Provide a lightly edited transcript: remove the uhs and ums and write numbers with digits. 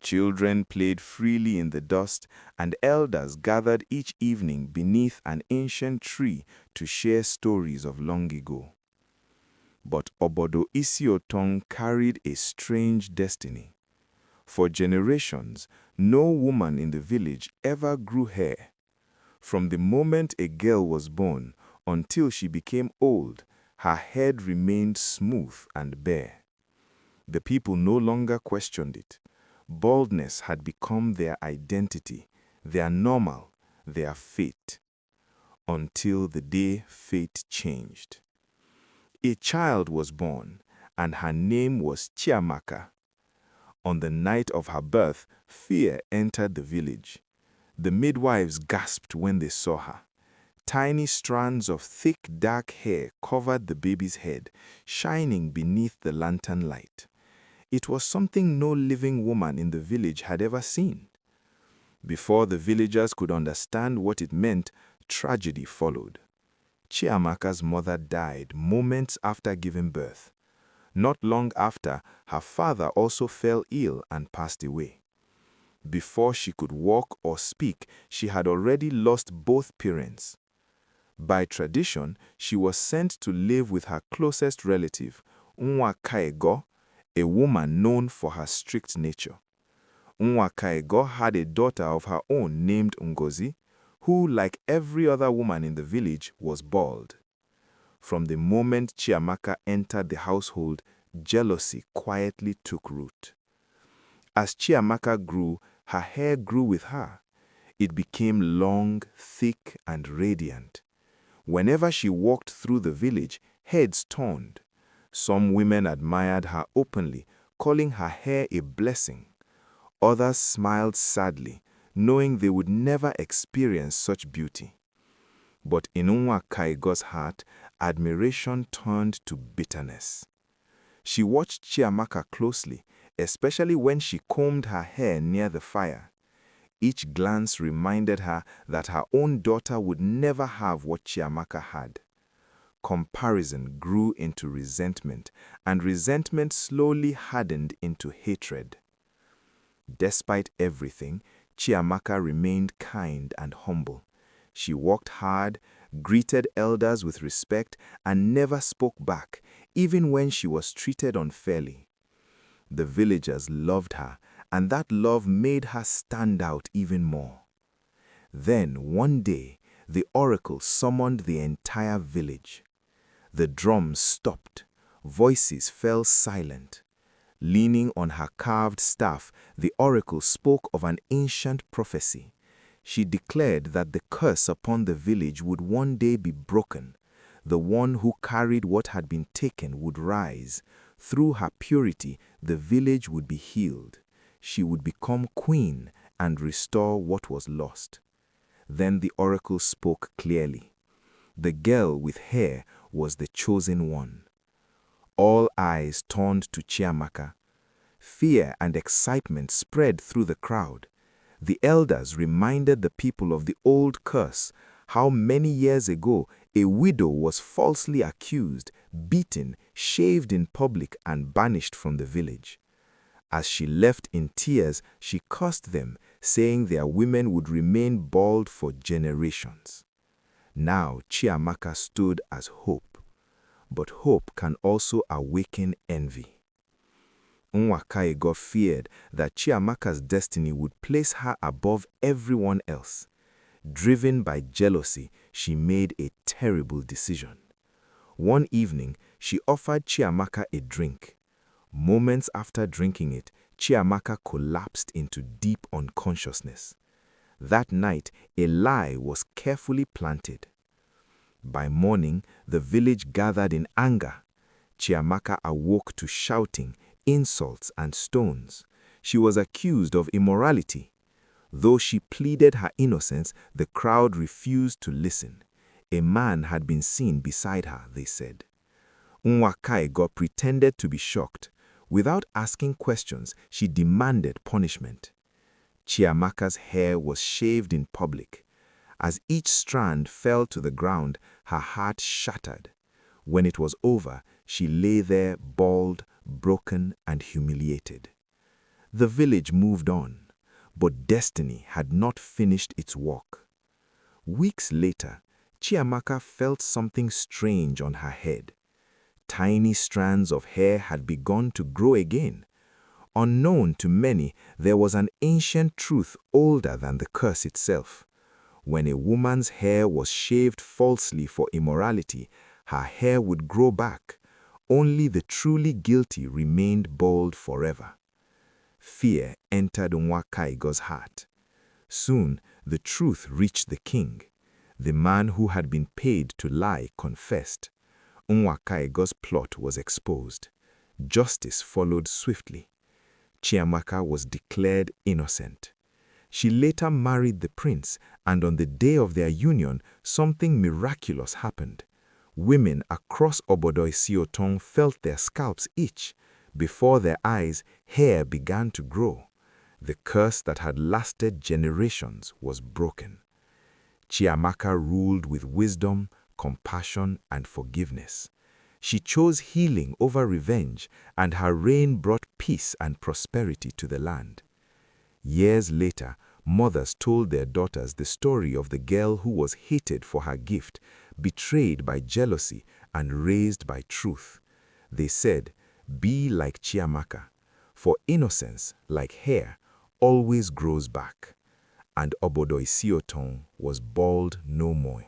Children played freely in the dust, and elders gathered each evening beneath an ancient tree to share stories of long ago. But Obodo Isiotong carried a strange destiny. For generations, no woman in the village ever grew hair. From the moment a girl was born until she became old, her head remained smooth and bare. The people no longer questioned it. Baldness had become their identity, their normal, their fate. Until the day fate changed. A child was born, and her name was Chiamaka. On the night of her birth, fear entered the village. The midwives gasped when they saw her. Tiny strands of thick, dark hair covered the baby's head, shining beneath the lantern light. It was something no living woman in the village had ever seen. Before the villagers could understand what it meant, tragedy followed. Chiamaka's mother died moments after giving birth. Not long after, her father also fell ill and passed away. Before she could walk or speak, she had already lost both parents. By tradition, she was sent to live with her closest relative, Nwakaego, a woman known for her strict nature. Nwakaego had a daughter of her own named Ngozi, who, like every other woman in the village, was bald. From the moment Chiamaka entered the household, jealousy quietly took root. As Chiamaka grew, her hair grew with her. It became long, thick, and radiant. Whenever she walked through the village, heads turned. Some women admired her openly, calling her hair a blessing. Others smiled sadly, knowing they would never experience such beauty. But in Nwakaego's heart, admiration turned to bitterness. She watched Chiamaka closely, especially when she combed her hair near the fire. Each glance reminded her that her own daughter would never have what Chiamaka had. Comparison grew into resentment, and resentment slowly hardened into hatred. Despite everything, Chiamaka remained kind and humble. She worked hard, greeted elders with respect, and never spoke back, even when she was treated unfairly. The villagers loved her, and that love made her stand out even more. Then, one day, the oracle summoned the entire village. The drums stopped. Voices fell silent. Leaning on her carved staff, the oracle spoke of an ancient prophecy. She declared that the curse upon the village would one day be broken. The one who carried what had been taken would rise. Through her purity, the village would be healed. She would become queen and restore what was lost. Then the oracle spoke clearly. The girl with hair was the chosen one. All eyes turned to Chiamaka. Fear and excitement spread through the crowd. The elders reminded the people of the old curse, how many years ago a widow was falsely accused, beaten, shaved in public, and banished from the village. As she left in tears, she cursed them, saying their women would remain bald for generations. Now Chiamaka stood as hope, but hope can also awaken envy. Nwakaego feared that Chiamaka's destiny would place her above everyone else. Driven by jealousy, she made a terrible decision. One evening, she offered Chiamaka a drink. Moments after drinking it, Chiamaka collapsed into deep unconsciousness. That night, a lie was carefully planted. By morning, the village gathered in anger. Chiamaka awoke to shouting, insults, and stones. She was accused of immorality. Though she pleaded her innocence, the crowd refused to listen. A man had been seen beside her, they said. Nwakaego pretended to be shocked. Without asking questions, she demanded punishment. Chiamaka's hair was shaved in public. As each strand fell to the ground, her heart shattered. When it was over, she lay there bald, broken, and humiliated. The village moved on, but destiny had not finished its work. Weeks later, Chiamaka felt something strange on her head. Tiny strands of hair had begun to grow again. Unknown to many, there was an ancient truth older than the curse itself. When a woman's hair was shaved falsely for immorality, her hair would grow back. Only the truly guilty remained bald forever. Fear entered Nwakaego's heart. Soon, the truth reached the king. The man who had been paid to lie confessed. Nwakaego's plot was exposed. Justice followed swiftly. Chiamaka was declared innocent. She later married the prince, and on the day of their union, something miraculous happened. Women across Obodo Isiotong felt their scalps itch. Before their eyes, hair began to grow. The curse that had lasted generations was broken. Chiamaka ruled with wisdom, compassion, and forgiveness. She chose healing over revenge, and her reign brought peace and prosperity to the land. Years later, mothers told their daughters the story of the girl who was hated for her gift, betrayed by jealousy, and raised by truth. They said, "Be like Chiamaka, for innocence, like hair, always grows back." And Obodo Isiotong was bald no more.